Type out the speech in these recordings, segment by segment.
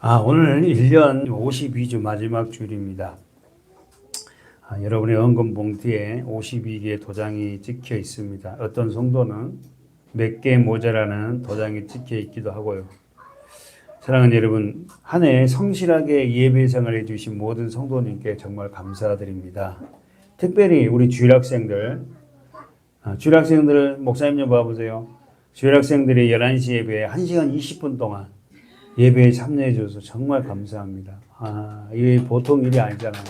오늘 1년 52주 마지막 주일입니다. 여러분의 헌금 봉투에 52개의 도장이 찍혀 있습니다. 어떤 성도는 몇 개 모자라는 도장이 찍혀 있기도 하고요. 사랑하는 여러분, 한 해 성실하게 예배 생활해 주신 모든 성도님께 정말 감사드립니다. 특별히 우리 주일학생들, 목사님 좀 봐보세요. 주일학생들이 11시 예배에 1시간 20분 동안 예배에 참여해 줘서 정말 감사합니다. 이게 보통 일이 아니잖아요.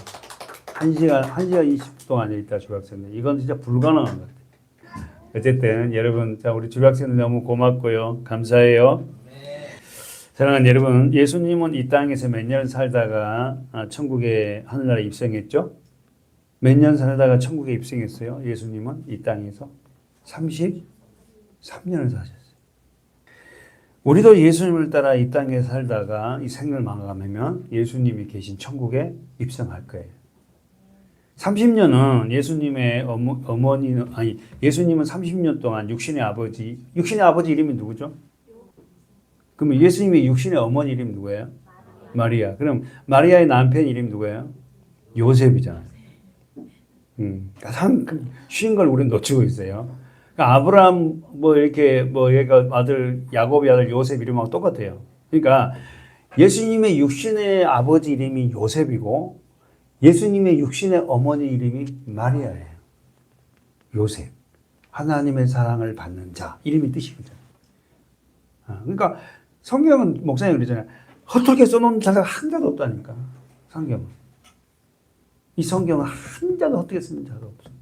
1시간 20분 동안 있다 주일학생들. 이건 진짜 불가능한 것 같아요. 어쨌든 여러분, 우리 주일학생들 너무 고맙고요. 감사해요. 사랑하는 여러분, 예수님은 이 땅에서 몇 년 살다가 천국에 하늘나라에 입성했죠? 몇 년 살다가 천국에 입성했어요? 예수님은 이 땅에서 33년을 사셨어요. 우리도 예수님을 따라 이 땅에 살다가 이 생을 마감하면 예수님이 계신 천국에 입성할 거예요. 30년은 예수님의 어머니는, 예수님은 30년 동안 육신의 아버지 이름이 누구죠? 그러면 예수님의 육신의 어머니 이름이 누구예요? 마리아. 그럼 마리아의 남편 이름이 누구예요? 요셉이잖아요. 가장 쉬운 걸 우리는 놓치고 있어요. 그러니까 아브라함 얘가 야곱의 아들 요셉 이름하고 똑같아요. 그러니까 예수님의 육신의 아버지 이름이 요셉이고 예수님의 육신의 어머니 이름이 마리아예요. 요셉. 하나님의 사랑을 받는 자. 이름이 뜻이거든요. 그러니까 성경은 목사님 그러잖아요. 허투루게 써놓은 자가 한 자도 없다니까. 성경은. 이 성경은 한 자도 헛되게 쓰는 자가 없어요.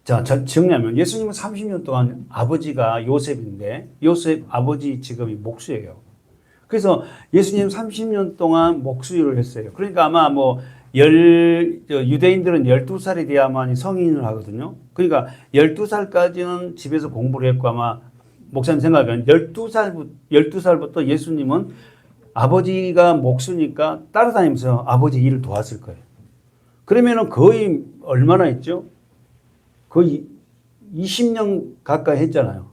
자, 정리하면 예수님은 30년 동안 아버지가 요셉인데 요셉 아버지 직업이 목수예요. 그래서 예수님 30년 동안 목수일을 했어요. 그러니까 아마 유대인들은 12살이 돼야만 성인을 하거든요. 그러니까 12살까지는 집에서 공부를 했고 아마 목사님 생각하면 12살부터 예수님은 아버지가 목수니까 따라다니면서 아버지 일을 도왔을 거예요. 그러면은 거의 얼마나 했죠? 거의 20년 가까이 했잖아요.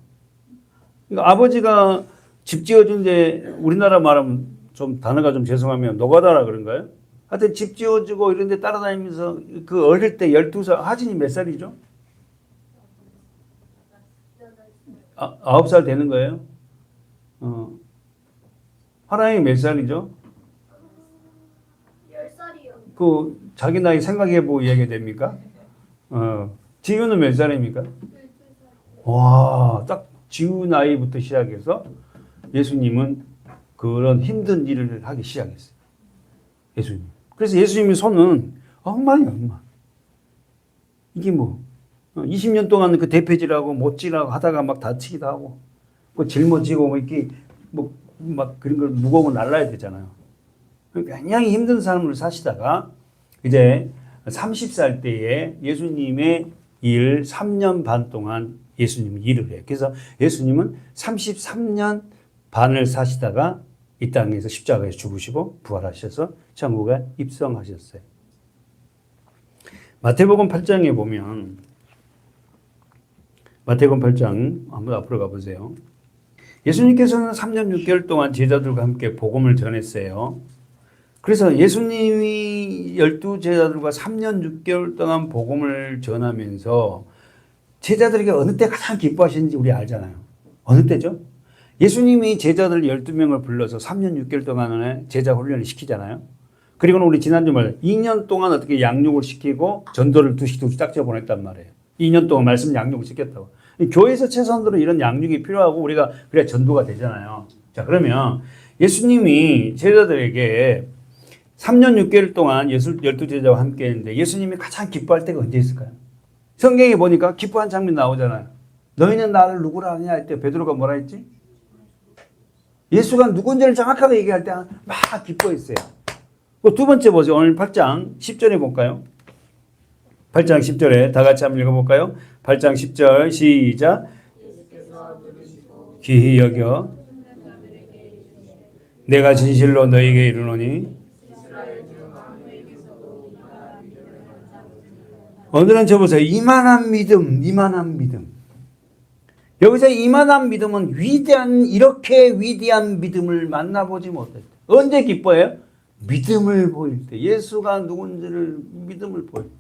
그러니까 아버지가 집 지어준데 우리나라 말하면 좀 단어가 좀 죄송하면 노가다라 그런가요? 하여튼 집 지어주고 이런 데 따라다니면서 그 어릴 때 12살, 하진이 몇 살이죠? 9살 되는 거예요? 하랑이 몇 살이죠? 10살이요. 자기 나이 생각해보고 이야기 됩니까? 지우는 몇 살입니까? 12살. 와, 딱 지우 나이부터 시작해서 예수님은 그런 힘든 일을 하기 시작했어요. 예수님. 그래서 예수님의 손은 엉망이야. 이게 20년 동안 그 대패질하고 못질하고 하다가 막 다치기도 하고, 짊어지고 이렇게 그런 걸 무거운 걸 날라야 되잖아요. 굉장히 힘든 삶을 사시다가 이제 30살 때에 예수님의 3년 반 동안 예수님은 일을 해요. 그래서 예수님은 33년 반을 사시다가 이 땅에서 십자가에서 죽으시고 부활하셔서 천국에 입성하셨어요. 마태복음 8장에 보면 마태복음 8장 한번 앞으로 가보세요. 예수님께서는 3년 6개월 동안 제자들과 함께 복음을 전했어요. 그래서 예수님이 12제자들과 3년 6개월 동안 복음을 전하면서 제자들에게 어느 때 가장 기뻐하시는지 우리 알잖아요. 어느 때죠? 예수님이 제자들 12명을 불러서 3년 6개월 동안에 제자 훈련을 시키잖아요. 그리고는 우리 지난주 말 2년 동안 어떻게 양육을 시키고 전도를 두씩 짝지어 보냈단 말이에요. 2년 동안 말씀 양육을 시켰다고. 교회에서 최선으로 이런 양육이 필요하고 우리가 그래야 전도가 되잖아요. 자, 그러면 예수님이 제자들에게 3년 6개월 동안 12제자와 함께 했는데 예수님이 가장 기뻐할 때가 언제 있을까요? 성경에 보니까 기뻐한 장면 나오잖아요. 너희는 나를 누구라 하냐 할 때 베드로가 뭐라 했지? 예수가 누군지를 정확하게 얘기할 때 막 기뻐했어요. 두 번째 보세요. 오늘 8장 10절에 볼까요? 8장 10절에 다 같이 한번 읽어볼까요? 8장 10절 시작. 귀히 여겨 내가 진실로 너에게 이르노니 오늘은 저보세요. 이만한 믿음. 여기서 이만한 믿음은 이렇게 위대한 믿음을 만나보지 못했다. 언제 기뻐해요? 믿음을 보일 때. 예수가 누군지를 믿음을 보일 때.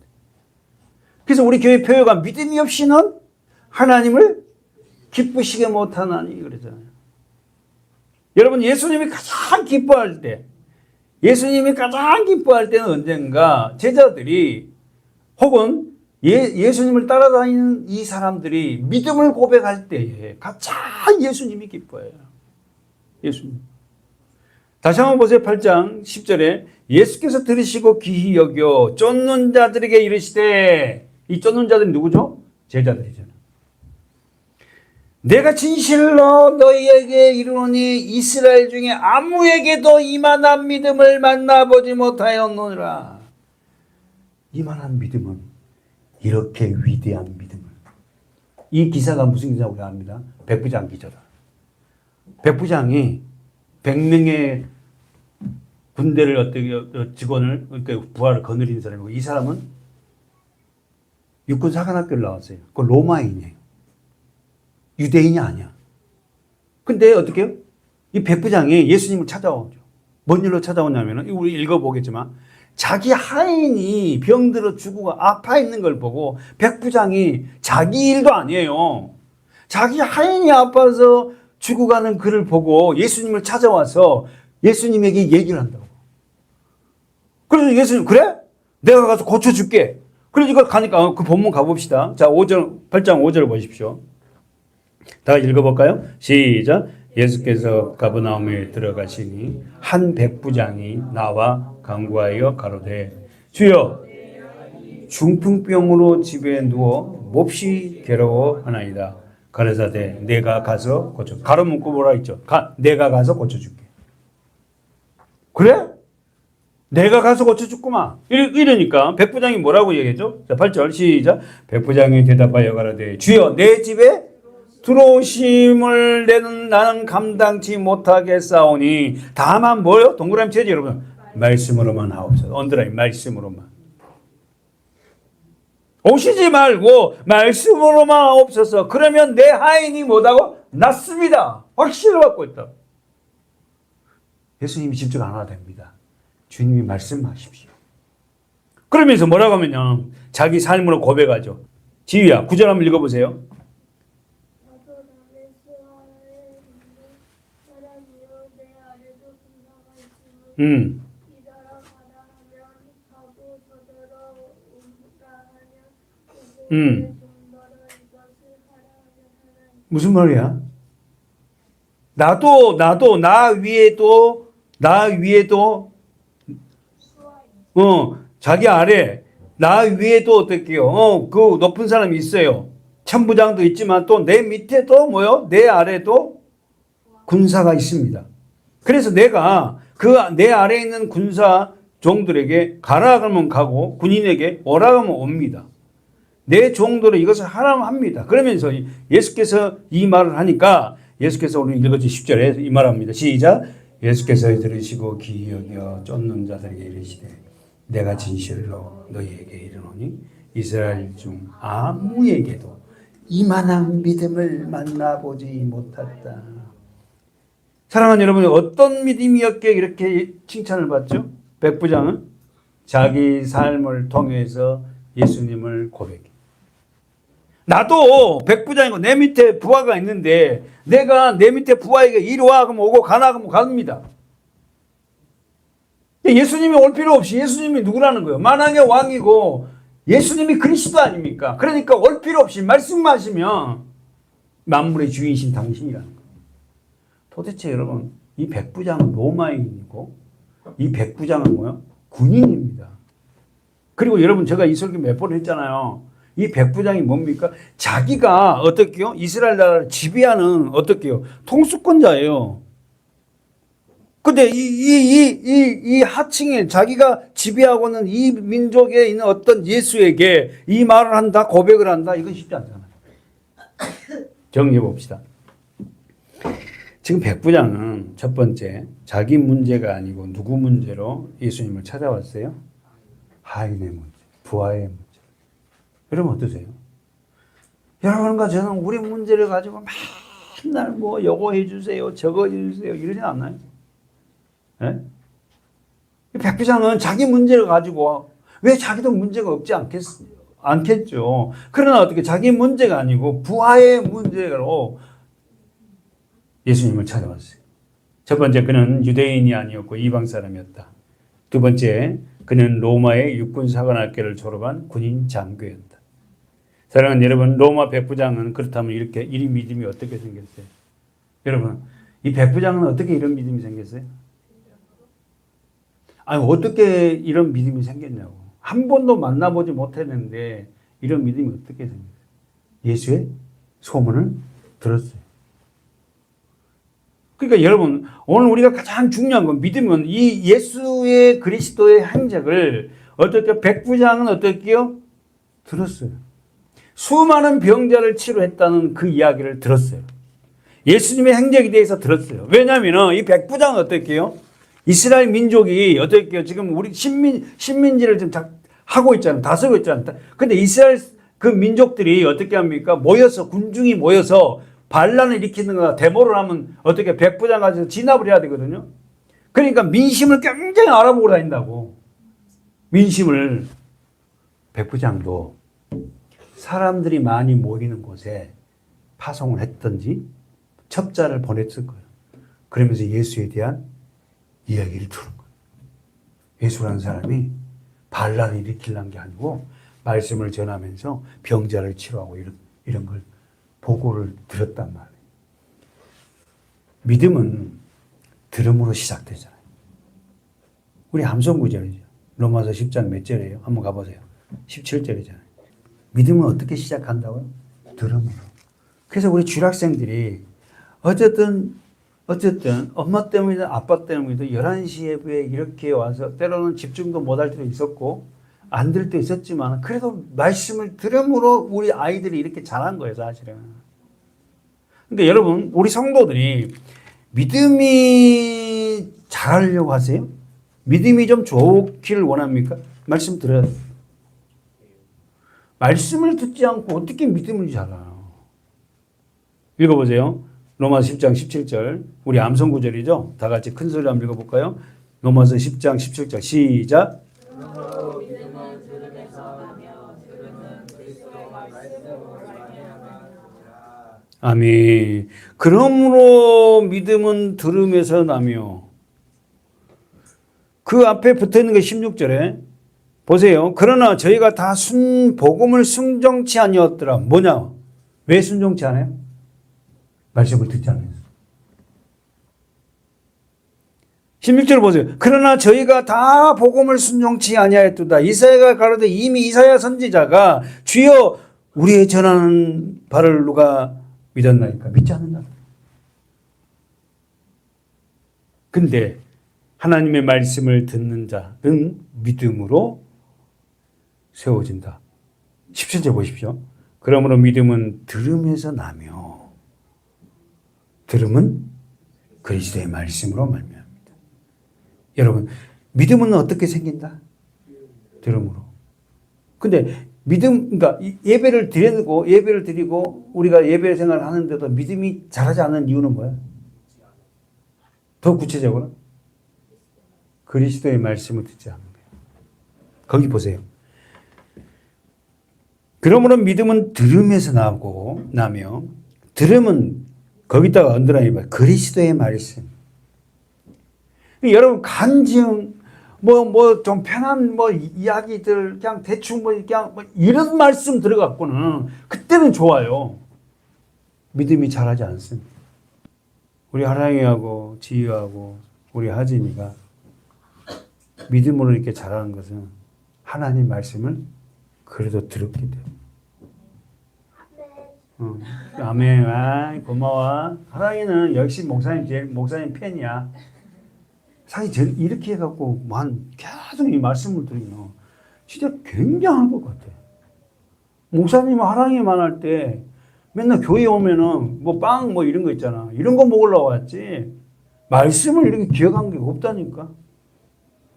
그래서 우리 교회 표어가 믿음이 없이는 하나님을 기쁘시게 못하나니 그러잖아요. 여러분, 예수님이 가장 기뻐할 때, 예수님이 가장 기뻐할 때는 언젠가 제자들이 혹은 예수님을 따라다니는 이 사람들이 믿음을 고백할 때에 가장 예수님이 기뻐해요. 예수님. 다시 한번 보세요. 8장 10절에 예수께서 들으시고 귀히 여겨 쫓는 자들에게 이르시되, 이 쫓는 자들이 누구죠? 제자들이잖아요. 내가 진실로 너희에게 이르노니 이스라엘 중에 아무에게도 이만한 믿음을 만나보지 못하였노라. 이만한 믿음은 이렇게 위대한 믿음을. 이 기사가 무슨 기사라고 합니다? 백부장 기자다. 백부장이 100명의 군대를 어떻게 직원을 부하를 거느린 사람이고, 이 사람은 육군사관학교를 나왔어요. 그 로마인이에요. 유대인이 아니야. 근데 어떻게 해요? 이 백부장이 예수님을 찾아오죠. 뭔 일로 찾아오냐면은, 우리 읽어보겠지만, 자기 하인이 병들어 죽고 아파 있는 걸 보고 백부장이 자기 일도 아니에요. 자기 하인이 아파서 죽어가는 그를 보고 예수님을 찾아와서 예수님에게 얘기를 한다고. 그래서 예수님, 그래? 내가 가서 고쳐줄게. 그러니까 가니까 그 본문 가봅시다. 자, 8장 5절 보십시오. 다 읽어볼까요? 시작. 예수께서 가버나움에 들어가시니 한 백부장이 나와 간구하여 가로되, 주여, 중풍병으로 집에 누워 몹시 괴로워하나이다. 가르사대, 내가 가서 고쳐. 가로 문구 뭐라 했죠? 내가 가서 고쳐줄게. 그래? 내가 가서 고쳐줬구만. 이러니까 백부장이 뭐라고 얘기했죠? 자, 8절 시작. 백부장이 대답하여 가로되, 주여, 내 집에 들어오심을 나는 감당치 못하겠사오니 다만 뭐요? 동그라미 쳐야지 여러분. 말씀으로만 하옵소서. 언더라인, 말씀으로만. 오시지 말고 말씀으로만 하옵소서. 그러면 내 하인이 뭐다고? 낫습니다. 확신을 갖고 있다. 예수님이 직접 안 와도 됩니다. 주님이 말씀하십시오. 그러면서 뭐라고 하면요, 자기 삶으로 고백하죠. 지휘야, 9절 한번 읽어보세요. 무슨 말이야? 나도 나 위에도 자기 아래 나 위에도 어떻게요? 그 높은 사람이 있어요. 천부장도 있지만 또 내 밑에도 뭐요? 내 아래도 군사가 있습니다. 그래서 내가 그 내 아래에 있는 군사 종들에게 가라 그러면 가고 군인에게 오라 하면 옵니다. 내 종들은 이것을 하라고 합니다. 그러면서 예수께서 이 말을 하니까 예수께서 오늘 읽어준 10절에 이 말합니다. 시작. 예수께서 들으시고 귀히 여겨 쫓는 자들에게 이르시되, 내가 진실로 너희에게 이르노니 이스라엘 중 아무에게도 이만한 믿음을 만나보지 못했다. 사랑하는 여러분, 어떤 믿음이었기에 이렇게 칭찬을 받죠? 백부장은 자기 삶을 통해서 예수님을 고백해. 나도 백부장이고 내 밑에 부하가 있는데 내가 내 밑에 부하에게 이리 와 그러면 오고 가나 그러면 갑니다. 예수님이 올 필요 없이 예수님이 누구라는 거예요? 만왕의 왕이고 예수님이 그리스도 아닙니까? 그러니까 올 필요 없이 말씀하시면 만물의 주인이신 당신이라는 거예요. 도대체 여러분, 이 백부장은 로마인이고 이 백부장은 뭐요? 군인입니다. 그리고 여러분, 제가 이 설교 몇 번 했잖아요. 이 백부장이 뭡니까? 자기가 어떻게요? 이스라엘 나라를 지배하는 어떻게요? 통수권자예요. 근데 이 하층에 자기가 지배하고는 이 민족에 있는 어떤 예수에게 이 말을 한다, 고백을 한다, 이건 쉽지 않잖아요. 정리해 봅시다. 지금 백부장은 첫 번째, 자기 문제가 아니고 누구 문제로 예수님을 찾아왔어요? 하인의 문제, 부하의 문제. 여러분 어떠세요? 여러분과 저는 우리 문제를 가지고 맨날 뭐 요거 해주세요, 저거 해주세요 이러지 않나요? 예? 백부장은 자기 문제를 가지고 왜 자기도 문제가 없지 않겠죠. 그러나 어떻게 자기 문제가 아니고 부하의 문제로 예수님을 찾아왔어요. 첫 번째, 그는 유대인이 아니었고 이방 사람이었다. 두 번째, 그는 로마의 육군 사관학교를 졸업한 군인 장교였다. 사랑하는 여러분, 로마 백부장은 그렇다면 이렇게 이 믿음이 어떻게 생겼어요? 여러분, 이 백부장은 어떻게 이런 믿음이 생겼어요? 아니, 어떻게 이런 믿음이 생겼냐고. 한 번도 만나보지 못했는데 이런 믿음이 어떻게 생겼어요? 예수의 소문을 들었어요. 그러니까 여러분, 오늘 우리가 가장 중요한 건 믿음은 이 예수의 그리스도의 행적을 어떻게 백부장은 어떻게요? 들었어요. 수많은 병자를 치료했다는 그 이야기를 들었어요. 예수님의 행적에 대해서 들었어요. 왜냐하면 이 백부장은 어떻게요? 이스라엘 민족이 어떻게요? 지금 우리 식민지를 지금 하고 있잖아요. 다스리고 있잖아요. 근데 이스라엘 그 민족들이 어떻게 합니까? 모여서, 군중이 모여서 반란을 일으키는 거나 데모를 하면 어떻게 백부장 가서 진압을 해야 되거든요. 그러니까 민심을 굉장히 알아보고 다닌다고. 민심을. 백부장도 사람들이 많이 모이는 곳에 파송을 했든지 첩자를 보냈을 거예요. 그러면서 예수에 대한 이야기를 들은 거예요. 예수라는 사람이 반란을 일으키려는 게 아니고 말씀을 전하면서 병자를 치료하고 이런 걸 보고를 들었단 말이에요. 믿음은 들음으로 시작되잖아요. 우리 함성구절이죠. 로마서 10장 몇 절이에요? 한번 가보세요. 17절이잖아요. 믿음은 어떻게 시작한다고요? 들음으로. 그래서 우리 주일학생들이 어쨌든 엄마 때문이든 아빠 때문이든 11시 예배에 이렇게 와서 때로는 집중도 못할 때도 있었고 안 들 때 있었지만 그래도 말씀을 들음으로 우리 아이들이 이렇게 자란 거예요, 사실은. 그러니까 여러분, 우리 성도들이 믿음이 자라려고 하세요? 믿음이 좀 좋기를 원합니까? 말씀 들어야 돼요. 말씀을 듣지 않고 어떻게 믿음을 자라요? 읽어보세요. 로마서 10장 17절. 우리 암송구절이죠. 다 같이 큰 소리로 한번 읽어볼까요? 로마서 10장 17절 시작. 아멘. 그러므로 믿음은 들음에서 나며. 그 앞에 붙어있는 게 16절에 보세요. 그러나 저희가 다 복음을 순종치 아니었더라. 뭐냐? 왜 순종치 않아요? 말씀을 듣지 않아요. 16절 보세요. 그러나 저희가 다 복음을 순종치 아니하였도다. 이사야가 가로되 이미 이사야 선지자가 주여 우리의 전하는 바를 누가 믿었나이까? 믿지 않는다. 근데 하나님의 말씀을 듣는 자는 믿음으로 세워진다. 17절 보십시오. 그러므로 믿음은 들음에서 나며 들음은 그리스도의 말씀으로 말미암니다. 여러분, 믿음은 어떻게 생긴다? 들음으로. 근데 그러니까 예배를 드리고 우리가 예배 생활을 하는데도 믿음이 자라지 않는 이유는 뭐야? 더 구체적으로 그리스도의 말씀을 듣지 않는 거예요. 거기 보세요. 그러므로 믿음은 들음에서 나며 들음은 거기다가 언더라인 봐요. 그리스도의 말씀. 여러분 간증 좀 편한 이야기들 그냥 대충 그냥 이런 말씀 들어갖고는 그때는 좋아요. 믿음이 자라지 않습니다. 우리 하랑이하고 지희하고 우리 하진이가 믿음으로 이렇게 자라는 것은 하나님 말씀을 그래도 들었기 때문에. 아멘. 아, 고마워. 하랑이는 역시 목사님 팬이야. 사실 이렇게 해갖고 계속 이 말씀을 들으면 진짜 굉장한 것 같아. 목사님 하랑이만 할 때 맨날 교회 오면은 빵 이런 거 있잖아. 이런 거 먹으려고 왔지. 말씀을 이렇게 기억한 게 없다니까.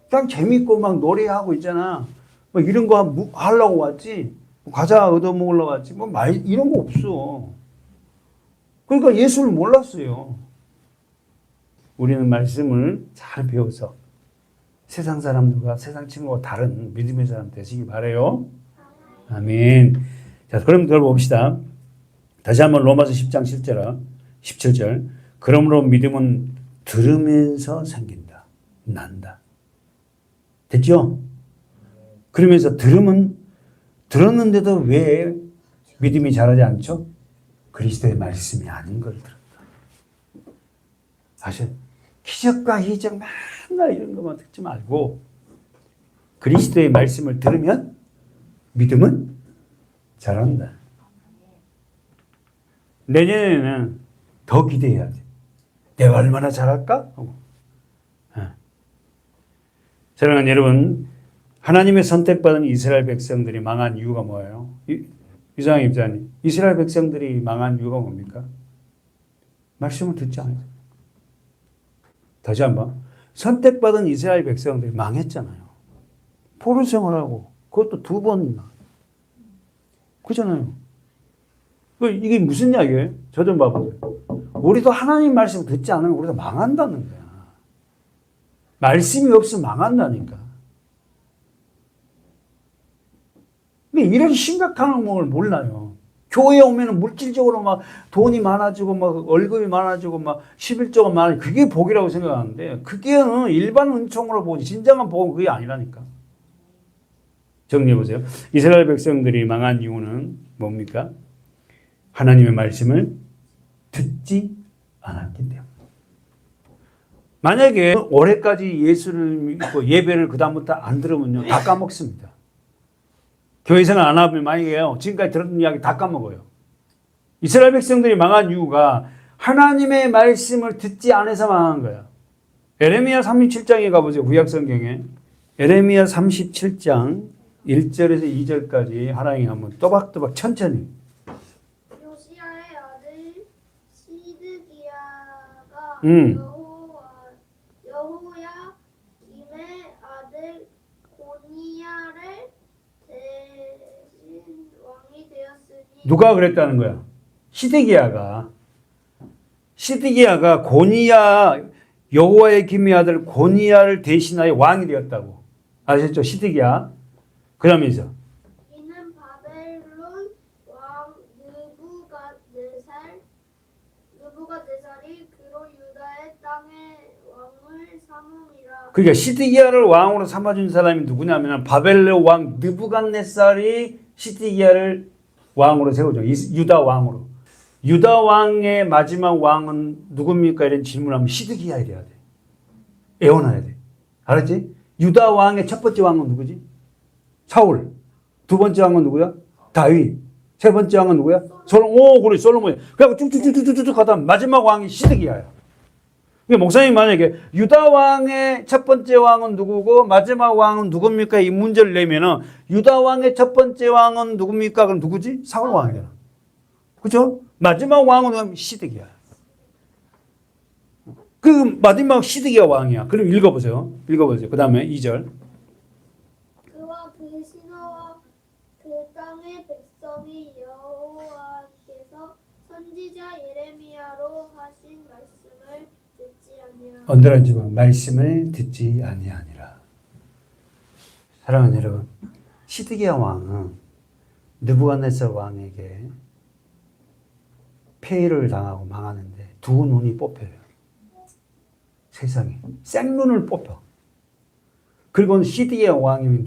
그냥 재밌고 막 노래하고 있잖아. 이런 거 하려고 왔지. 과자 얻어 먹으러 왔지. 뭐 이런 거 없어. 그러니까 예수를 몰랐어요. 우리는 말씀을 잘 배워서 세상 사람들과 세상 친구와 다른 믿음의 사람 되시기 바라요. 아멘. 자, 그럼 들어봅시다. 다시 한번 로마서 10장 17절. 그러므로 믿음은 들으면서 생긴다. 난다. 됐죠? 그러면서 들었는데도 왜 믿음이 자라지 않죠? 그리스도의 말씀이 아닌 걸 들었다. 아셔? 기적과 이적 맨날 이런 것만 듣지 말고 그리스도의 말씀을 들으면 믿음은 자란다. 내년에는 더 기대해야 돼. 내가 얼마나 잘할까? 사랑하는 여러분, 하나님의 선택받은 이스라엘 백성들이 망한 이유가 뭐예요? 이상희 입자님, 이스라엘 백성들이 망한 이유가 뭡니까? 말씀을 듣지 않아요. 다시 한번, 선택받은 이스라엘 백성들이 망했잖아요. 포로 생활하고 그것도 2번이나. 그렇잖아요. 이게 무슨 이야기예요? 저 좀 봐보세요. 우리도 하나님 말씀 듣지 않으면 우리도 망한다는 거야. 말씀이 없으면 망한다니까. 근데 이런 심각한 걸 몰라요. 교회에 오면 물질적으로 막 돈이 많아지고 막 월급이 많아지고 막 11조가 많아지고 그게 복이라고 생각하는데 그게 일반 은총으로 보지 진정한 복은 그게 아니라니까. 정리해 보세요. 이스라엘 백성들이 망한 이유는 뭡니까? 하나님의 말씀을 듣지 않았기 때문에. 만약에 올해까지 예수를 믿고 예배를 그다음부터 안 들으면요 다 까먹습니다. 교회 생활 안 하면 만약에요 지금까지 들었던 이야기 다 까먹어요. 이스라엘 백성들이 망한 이유가 하나님의 말씀을 듣지 않아서 망한 거야. 에레미야 37장에 가보세요. 구약성경에 에레미야 37장 1절에서 2절까지 하나님이 한번 또박또박 천천히. 요시야의 아들 시드기야가 여호야김의 아들 고니야를 대신 왕이 되었으니. 누가 그랬다는 거야? 시드기야가 고니야 여호와의 김의 아들 고니야를 대신하여 왕이 되었다고. 아셨죠? 시드기야. 그러면서 이는 바벨론 왕 느부갓네살이 그로 유다의 땅의 왕을 삼음이라. 그러니까 시드기야를 왕으로 삼아준 사람이 누구냐면 바벨론 왕 느부갓네살이 시드기야를 왕으로 세우죠. 유다 왕으로. 유다 왕의 마지막 왕은 누굽니까? 이런 질문하면 시드기야에 돼야 돼. 애원해야 돼. 알았지? 유다 왕의 첫 번째 왕은 누구지? 사울. 2번째 왕은 누구야? 다윗. 3번째 왕은 누구야? 그래, 솔로몬이야. 그래갖고 쭉쭉쭉쭉쭉 가다 마지막 왕이 시드기야야. 목사님 만약에 유다 왕의 첫 번째 왕은 누구고 마지막 왕은 누굽니까? 이 문제를 내면은 유다 왕의 첫 번째 왕은 누굽니까? 그럼 누구지? 사울 왕이야. 그죠? 마지막 왕은 시드기야. 그 마지막 시드기야 왕이야. 그럼 읽어보세요. 그 다음에 2절. 그와 그 신하와 그 땅의 백성이 여호와께서 선지자 예레미야로 하신 말씀을 듣지 아니하니라. 언더라인 지방 말씀을 듣지 아니하니라. 사랑하는 여러분, 시드기야 왕은 느부갓네살 왕에게 폐위를 당하고 망하는데 2 눈이 뽑혀요. 세상에 생눈을 뽑혀. 그리고 시드기야 왕이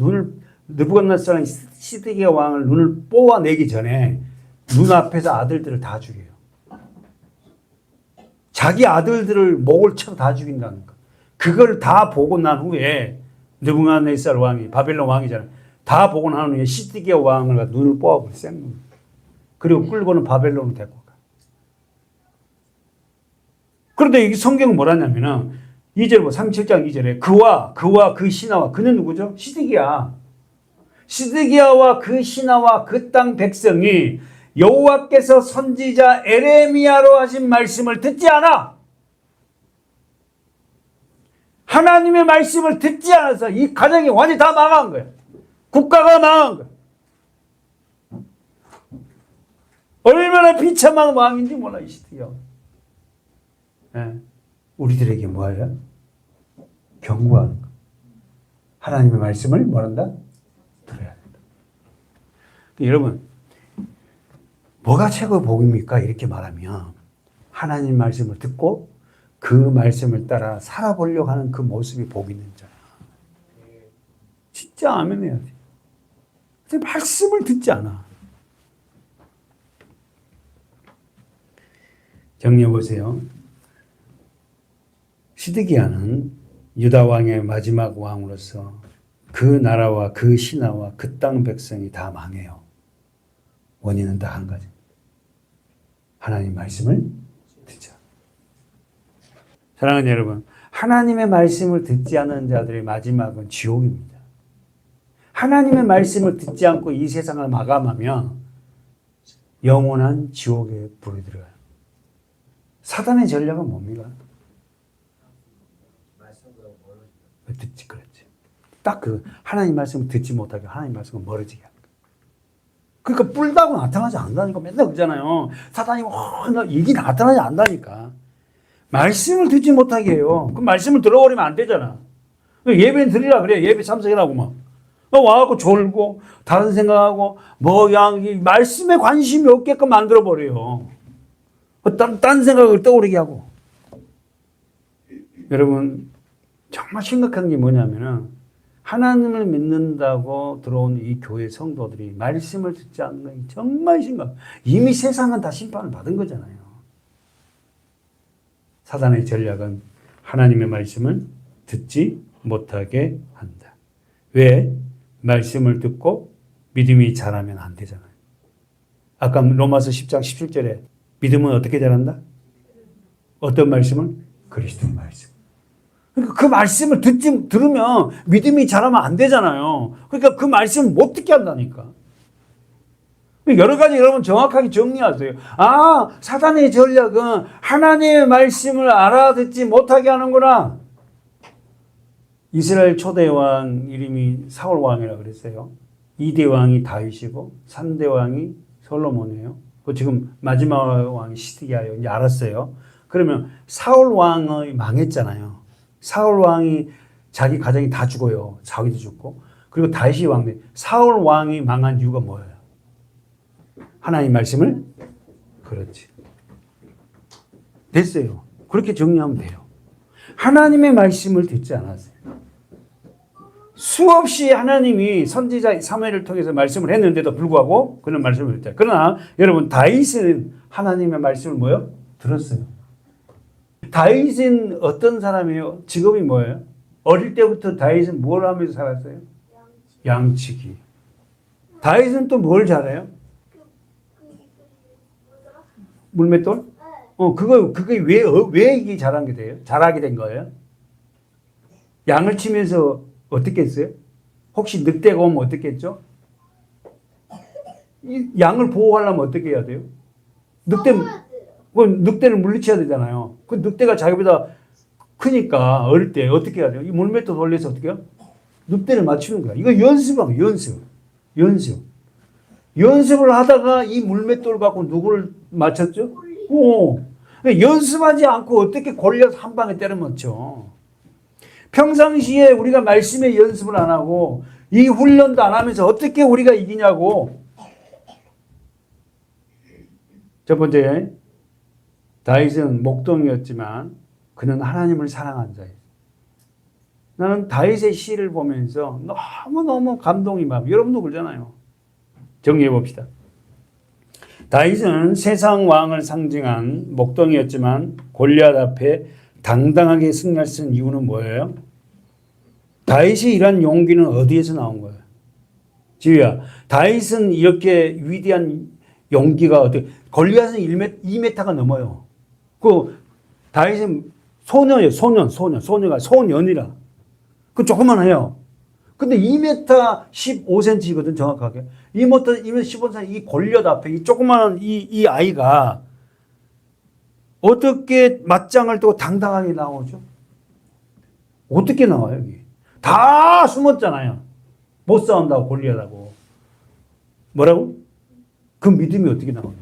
느부갓네살은 시드기야 왕을 눈을 뽑아내기 전에 눈앞에서 아들들을 다 죽여요. 자기 아들들을 목을 쳐 다 죽인다는 거. 그걸 다 보고 난 후에 느부갓네살 왕이 바벨론 왕이잖아요. 다 보고 난 후에 시드기야 왕을 눈을 뽑아버려 생눈. 그리고 끌고는 바벨론으로 데리고 가. 그런데 이 성경은 뭐라냐면은 2절 37장 2절에 그와 그 신하와 그는 누구죠? 시드기야와 그 신하와 그 땅 백성이 여호와께서 선지자 에레미야로 하신 말씀을 듣지 않아. 하나님의 말씀을 듣지 않아서 이 가정이 완전히 다 망한 거야. 국가가 망한 거야. 얼마나 비참한 왕인지 몰라, 이 시대요. 예. 우리들에게 뭐예요? 경고하는 거. 하나님의 말씀을 뭐란다? 들어야 된다. 여러분, 뭐가 최고의 복입니까? 이렇게 말하면 하나님 말씀을 듣고 그 말씀을 따라 살아보려고 하는 그 모습이 복 있는 자야. 진짜 아멘 해야 돼. 근데 말씀을 듣지 않아. 정리해 보세요. 시드기야는 유다 왕의 마지막 왕으로서 그 나라와 그 신하와 그 땅 백성이 다 망해요. 원인은 다 한 가지. 하나님 말씀을 듣자. 사랑하는 여러분, 하나님의 말씀을 듣지 않는 자들의 마지막은 지옥입니다. 하나님의 말씀을 듣지 않고 이 세상을 마감하면 영원한 지옥에 불이 들어가요. 사단의 전략은 뭡니까? 듣지, 그렇지. 딱 그 하나님 말씀을 듣지 못하게 하나님 말씀을 멀어지게 하는 거예요. 그러니까 뿔다고 나타나지 않는다니까 맨날 그러잖아요. 사단이 이게 나타나지 않는다니까. 말씀을 듣지 못하게 해요. 그 말씀을 들어버리면 안 되잖아. 예배는 드리라 그래. 예배 참석이라고 막. 와갖고 졸고 다른 생각하고 이 말씀에 관심이 없게끔 만들어버려요. 딴 생각을 떠오르게 하고. 여러분, 정말 심각한 게 뭐냐면은 하나님을 믿는다고 들어온 이 교회 성도들이 말씀을 듣지 않는 건 정말 심각. 이미 세상은 다 심판을 받은 거잖아요. 사단의 전략은 하나님의 말씀을 듣지 못하게 한다. 왜? 말씀을 듣고 믿음이 자라면 안 되잖아요. 아까 로마서 10장 17절에 믿음은 어떻게 자란다? 어떤 말씀을? 그리스도의 말씀. 그러니까 그 말씀을 들으면 믿음이 자라면 안 되잖아요. 그러니까 그 말씀을 못 듣게 한다니까. 여러 가지 여러분 정확하게 정리하세요. 사단의 전략은 하나님의 말씀을 알아듣지 못하게 하는구나. 이스라엘 초대 왕 이름이 사울 왕이라고 그랬어요. 2대 왕이 다윗이고 3대 왕이 솔로몬이에요. 지금 마지막 왕이 시드기야예요. 이제 알았어요. 그러면 사울 왕이 망했잖아요. 사울 왕이 자기 가정이 다 죽어요. 자기도 죽고. 그리고 다윗이 왕. 사울 왕이 망한 이유가 뭐예요? 하나님 말씀을? 그렇지. 됐어요. 그렇게 정리하면 돼요. 하나님의 말씀을 듣지 않았어요. 수없이 하나님이 선지자 사무엘을 통해서 말씀을 했는데도 불구하고 그는 말씀을 듣지 않았어요. 그러나 여러분 다윗은 하나님의 말씀을 뭐요? 들었어요. 다윗은 어떤 사람이에요? 직업이 뭐예요? 어릴 때부터 다윗은 뭘 하면서 살았어요? 양치기. 다윗은 또 뭘 잘해요? 물맷돌? 그게 왜 이게 잘하게 돼요? 잘하게 된 거예요? 양을 치면서 어떻게 했어요? 혹시 늑대가 오면 어떻게 했죠? 이 양을 보호하려면 어떻게 해야 돼요? 늑대를 물리쳐야 되잖아요. 그 늑대가 자기보다 크니까 어릴 때 어떻게 해야 돼요? 이 물맷돌 돌려서 어떻게 해요? 늑대를 맞추는 거야. 이거 연습하고 연습을 하다가 이 물맷돌 갖고 누구를 맞췄죠? 연습하지 않고 어떻게 골리앗 한 방에 때려 맞죠? 평상시에 우리가 말씀의 연습을 안 하고 이 훈련도 안 하면서 어떻게 우리가 이기냐고. 첫 번째, 다윗은 목동이었지만 그는 하나님을 사랑한 자예요. 나는 다윗의 시를 보면서 너무너무 감동이 막, 여러분도 그러잖아요. 정리해 봅시다. 다윗은 세상 왕을 상징한 목동이었지만 골리앗 앞에 당당하게 승리할 수 있는 이유는 뭐예요? 다윗이 이런 용기는 어디에서 나온 거예요? 지휘야, 다윗은 이렇게 위대한 용기가 어떻게, 골리앗은 2m가 넘어요. 다윗은 소년이에요. 소년이라. 그 조그만해요. 근데 2m 15cm거든, 정확하게. 2m 15cm 이 골리앗 앞에 이 조그만한 이 아이가 어떻게 맞짱을 뜨고 당당하게 나오죠? 어떻게 나와요, 여기? 다 숨었잖아요. 못 싸운다고, 골리앗하고. 뭐라고? 그 믿음이 어떻게 나오냐?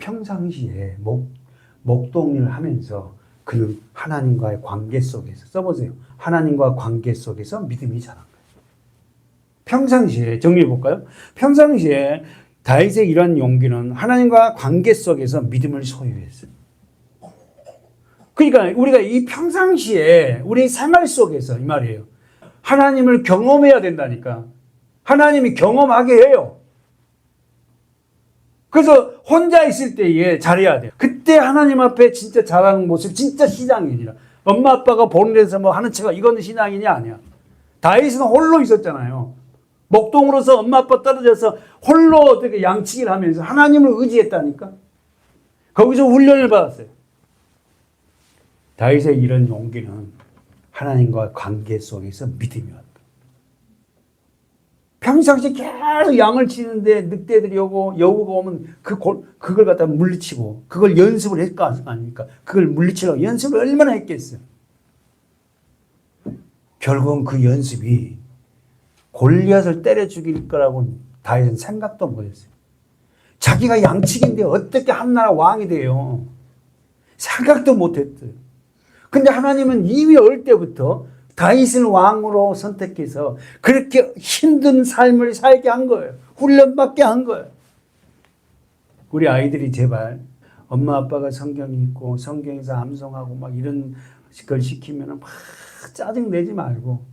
평상시에 목동일을 하면서 그는 하나님과의 관계 속에서 써보세요. 하나님과 관계 속에서 믿음이 자란 거예요. 평상시에 정리해 볼까요? 평상시에 다윗의 이러한 용기는 하나님과 관계 속에서 믿음을 소유했어요. 그러니까 우리가 이 평상시에 우리 생활 속에서 이 말이에요. 하나님을 경험해야 된다니까. 하나님이 경험하게 해요. 그래서 혼자 있을 때에 잘해야 돼요. 그때 하나님 앞에 진짜 잘하는 모습, 진짜 신앙이니라. 엄마 아빠가 보는 데서 뭐 하는 척가 이건 신앙이냐 아니야. 다윗은 홀로 있었잖아요. 목동으로서 엄마 아빠 떨어져서 홀로 어떻게 양치기를 하면서 하나님을 의지했다니까. 거기서 훈련을 받았어요. 다윗의 이런 용기는 하나님과 관계 속에서 믿음이 왔다. 평상시에 계속 양을 치는데 늑대들이 오고 여우가 오면 그걸 갖다 물리치고 그걸 연습을 했을 거 아닙니까? 그걸 물리치려고 연습을 얼마나 했겠어요. 결국은 그 연습이 골리앗을 때려 죽일 거라고 다윗은 생각도 못했어요. 자기가 양치기인데 어떻게 한나라 왕이 돼요? 생각도 못했어요. 근데 하나님은 이미 어릴 때부터 다윗을 왕으로 선택해서 그렇게 힘든 삶을 살게 한 거예요. 훈련받게 한 거예요. 우리 아이들이 제발 엄마 아빠가 성경이 있고 성경에서 암송하고 막 이런 걸 시키면 막 짜증내지 말고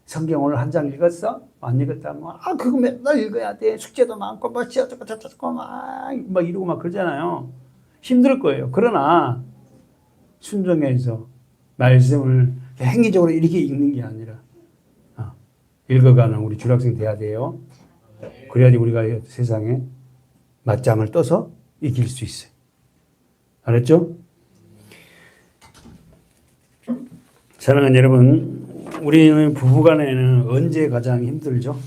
성경 오늘 한 장 읽었어? 안 읽었다 뭐 그거 맨날 읽어야 돼. 숙제도 많고 막 시어쩌고 저쩌고 막 이러고 막 그러잖아요. 힘들 거예요. 그러나 순종해서 말씀을 행위적으로 이렇게 읽는 게 아니라 읽어가는 우리 중학생 돼야 돼요. 그래야지 우리가 세상에 맞짱을 떠서 이길 수 있어요. 알았죠? 사랑하는 여러분, 우리는 부부간에는 언제 가장 힘들죠?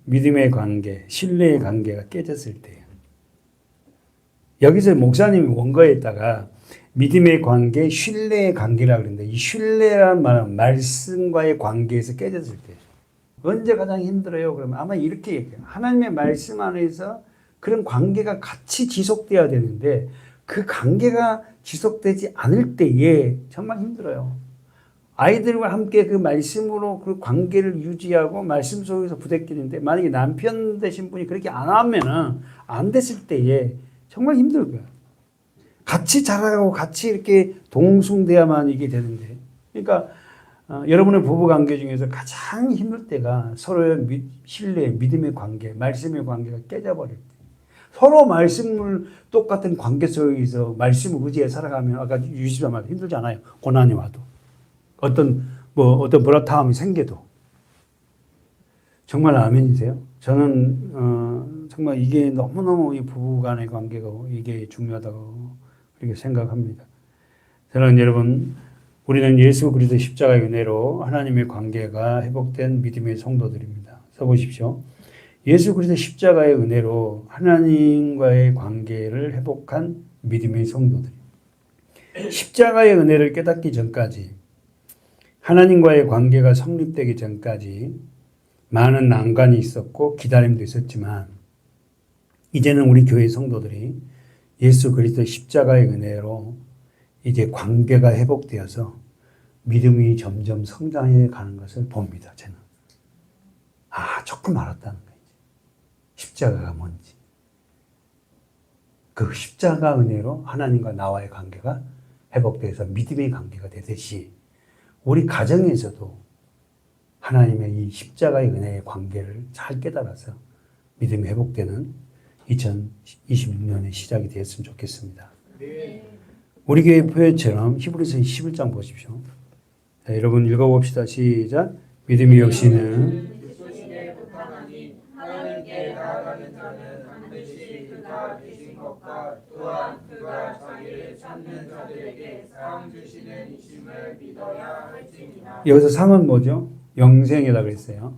믿음의 관계, 신뢰의 관계가 깨졌을 때예요. 여기서 목사님이 원고에다가 믿음의 관계, 신뢰의 관계라고 그러는데 이 신뢰라는 말은 말씀과의 관계에서 깨졌을 때 언제 가장 힘들어요? 그러면 아마 이렇게 얘기해요. 하나님의 말씀 안에서 그런 관계가 같이 지속돼야 되는데 그 관계가 지속되지 않을 때에 정말 힘들어요. 아이들과 함께 그 말씀으로 그 관계를 유지하고 말씀 속에서 부대끼는데 만약에 남편 되신 분이 그렇게 안 하면은 안 됐을 때에 정말 힘들 거예요. 같이 자라고 같이 이렇게 동숭돼야만 이게 되는데. 그러니까 여러분의 부부 관계 중에서 가장 힘들 때가 서로의 신뢰, 믿음의 관계, 말씀의 관계가 깨져버릴 때. 서로 말씀을 똑같은 관계 속에서 말씀을 의지해 살아가면 아까 유시자 말 힘들지 않아요. 고난이 와도. 어떤 불화탐이 생겨도. 정말 아멘이세요? 저는 정말 이게 너무너무 이 부부 간의 관계가 이게 중요하다고 그렇게 생각합니다. 사랑하는 여러분, 우리는 예수 그리스도 십자가의 은혜로 하나님의 관계가 회복된 믿음의 성도들입니다. 써보십시오. 예수 그리스도 십자가의 은혜로 하나님과의 관계를 회복한 믿음의 성도들. 십자가의 은혜를 깨닫기 전까지 하나님과의 관계가 성립되기 전까지 많은 난관이 있었고 기다림도 있었지만 이제는 우리 교회 성도들이 예수 그리스도 십자가의 은혜로 이제 관계가 회복되어서 믿음이 점점 성장해 가는 것을 봅니다. 저는. 조금 알았다는 거예요. 십자가가 뭔지. 그 십자가 은혜로 하나님과 나와의 관계가 회복돼서 믿음의 관계가 되듯이 우리 가정에서도 하나님의 이 십자가의 은혜의 관계를 잘 깨달아서 믿음이 회복되는 2026년의 시작이 되었으면 좋겠습니다. 네. 우리 교회 표현처럼 히브리서 11장 보십시오. 자, 여러분 읽어봅시다. 시작. 믿음이 없이는 하나님께 나아가는 자는 반드시 그가 계신 것과 또한 그가 자기를 찾는 자들에게 상 주시는 이심을 믿어야 할지니라. 여기서 상은 뭐죠? 영생이라고 그랬어요.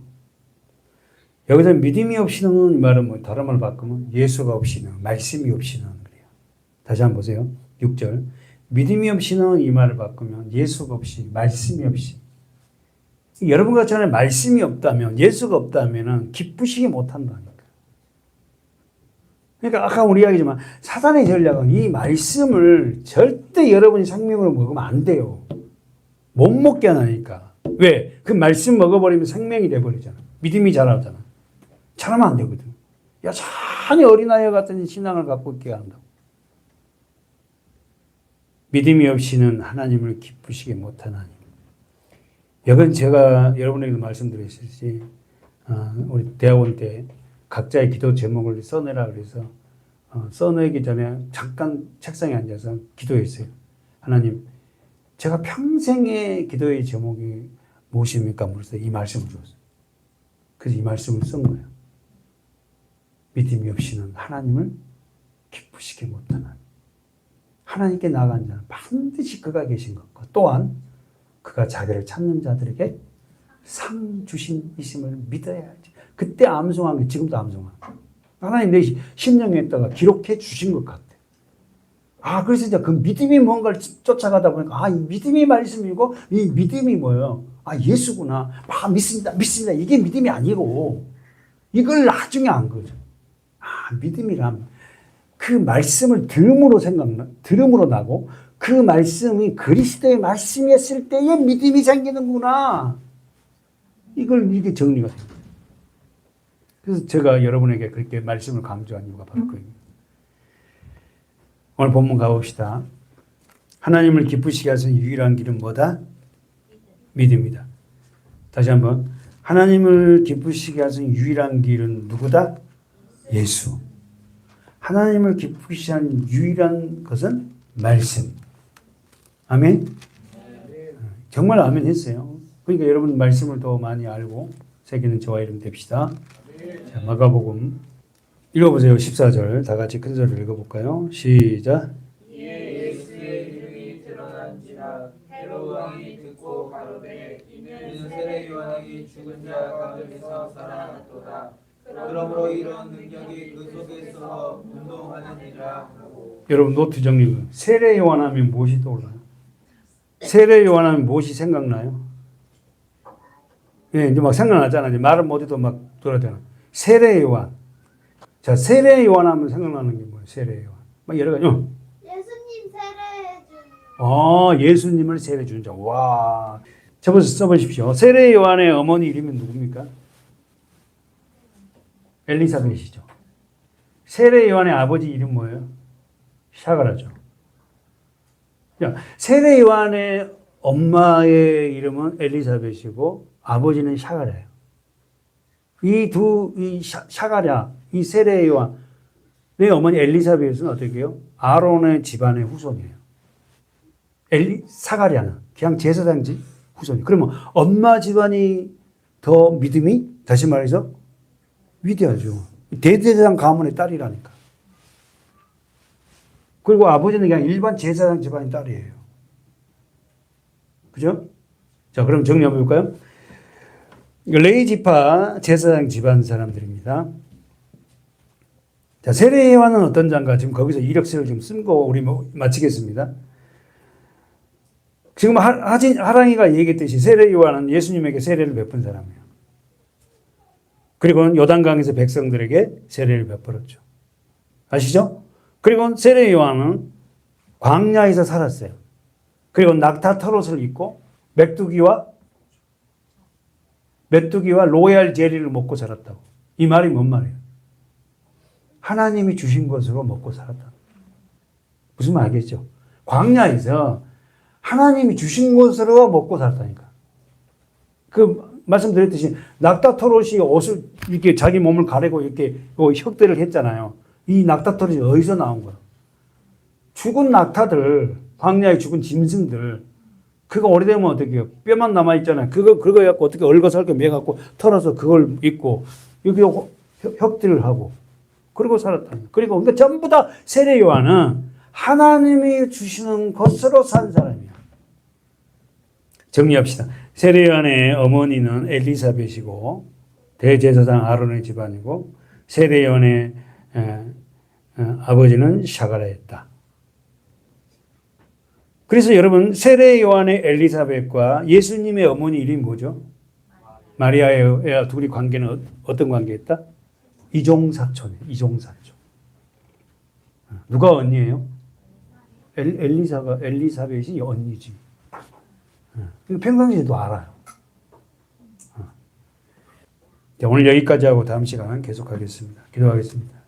여기서 믿음이 없이는 말은 뭐 다른 말로 바꾸면 예수가 없이는, 말씀이 없이는 그래요. 다시 한번 보세요. 6절. 믿음이 없이는 이 말을 바꾸면 예수가 없이, 말씀이 없이. 여러분 같잖아요. 말씀이 없다면, 예수가 없다면 기쁘시게 못한다니까. 그러니까 아까 우리 이야기지만 사단의 전략은 이 말씀을 절대 여러분이 생명으로 먹으면 안 돼요. 못 먹게 하니까. 왜? 그 말씀 먹어버리면 생명이 돼버리잖아. 믿음이 자라잖아. 자라면 안 되거든. 여전히 어린아이 같은 신앙을 갖고 있게 한다고. 믿음이 없이는 하나님을 기쁘시게 못하나니. 여건 제가 여러분에게도 말씀드렸듯이 우리 대학원 때 각자의 기도 제목을 써내라 그래서 써내기 전에 잠깐 책상에 앉아서 기도했어요. 하나님, 제가 평생의 기도의 제목이 무엇입니까? 물어서 이 말씀을 줬어요. 그래서 이 말씀을 쓴 거예요. 믿음이 없이는 하나님을 기쁘시게 못하나니. 하나님께 나간 자는 반드시 그가 계신 것과 또한 그가 자기를 찾는 자들에게 상 주신 이심을 믿어야지. 그때 암송한 게 지금도 암송한 거예요. 하나님 내 심령에다가 기록해 주신 것 같아. 그래서 이제 그 믿음이 뭔가를 쫓아가다 보니까 이 믿음이 말씀이고 이 믿음이 뭐예요? 예수구나. 믿습니다. 이게 믿음이 아니고 이걸 나중에 안 거죠. 믿음이란 그 말씀을 들음으로 나고 그 말씀이 그리스도의 말씀이었을 때에 믿음이 생기는구나. 이게 정리가 됩니다. 그래서 제가 여러분에게 그렇게 말씀을 강조한 이유가 바로 그 얘기입니다. 오늘 본문 가봅시다. 하나님을 기쁘시게 하시는 유일한 길은 뭐다? 믿음이다. 다시 한번. 하나님을 기쁘시게 하시는 유일한 길은 누구다? 예수. 하나님을 기쁘시게 하는 유일한 것은 말씀. 아멘? 정말 아멘 했어요. 그러니까 여러분 말씀을 더 많이 알고 새기는 저와 이름 됩시다. 자, 마가복음 읽어보세요. 14절 다 같이 큰 소리로 읽어볼까요? 시작. 이에 예수의 이름이 드러난지라 헤롯 왕이 듣고 가로되 이는 세례 요한이 죽은 자 가운데서 살아났도다. 그러므로 이런 능력이 그 속에서 운동하느니라 하고. 여러분 노트 정리. 세례 요한하면 무엇이 떠올라요? 세례 요한하면 무엇이 생각나요? 이제 막 생각나잖아요. 이제 말은 못해도 막 돌아다녀. 세례 요한. 자, 세례 요한하면 생각나는 게 뭐예요? 세례 요한. 막 여러 가지. 예수님 세례해준. 예수님을 세례 준 자. 와. 써보십시오. 세례 요한의 어머니 이름이 누굽니까? 엘리사벳이죠. 세례 요한의 아버지 이름 뭐예요? 샤가라죠. 세례 요한의 엄마의 이름은 엘리사벳이고 아버지는 샤가라예요. 이 샤가랴, 이 세례 요한의 어머니 엘리사벳은 어떻게 해요? 아론의 집안의 후손이에요. 사가랴는 그냥 제사장 후손이. 그러면 엄마 집안이 더 믿음이 다시 말해서 위대하죠. 대제사장 가문의 딸이라니까. 그리고 아버지는 그냥 일반 제사장 집안의 딸이에요. 그죠? 자, 그럼 정리 한번 해볼까요? 레이지파 제사장 집안 사람들입니다. 자, 세례 요한은 어떤 자인가? 지금 거기서 이력서를 좀 쓴 거 우리 마치겠습니다. 지금 하랑이가 얘기했듯이 세례 요한은 예수님에게 세례를 베푼 사람이에요. 그리고 요단강에서 백성들에게 세례를 베풀었죠. 아시죠? 그리고 세례 요한은 광야에서 살았어요. 그리고 낙타 털옷을 입고 메뚜기와 로얄 젤리를 먹고 살았다고. 이 말이 뭔 말이에요? 하나님이 주신 것으로 먹고 살았다. 무슨 말 알겠죠? 광야에서 하나님이 주신 것으로 먹고 살았다니까. 말씀드렸듯이 낙타 털옷이 옷을 이렇게 자기 몸을 가리고 이렇게 혁대를 했잖아요. 이 낙타 털옷이 어디서 나온 거야? 죽은 낙타들, 광야에 죽은 짐승들, 그거 오래되면 어떻게 해요? 뼈만 남아있잖아요. 그거 갖고 어떻게 얼거설거 매갖고 털어서 그걸 입고, 여기 혁대를 하고, 그리고 살았다니. 그리고 그러니까 전부 다 세례 요한은 하나님이 주시는 것으로 산 사람이야. 정리합시다. 세례 요한의 어머니는 엘리사벳이고 대제사장 아론의 집안이고 세례 요한의 아버지는 샤가라였다. 그래서 여러분 세례 요한의 엘리사벳과 예수님의 어머니 이름이 뭐죠? 마리아의 둘이 관계는 어떤 관계였다? 이종사촌이에요. 이종사촌. 누가 언니예요? 엘리사벳이 언니지. 평상시에도 알아요. 자, 오늘 여기까지 하고 다음 시간 계속하겠습니다. 기도하겠습니다.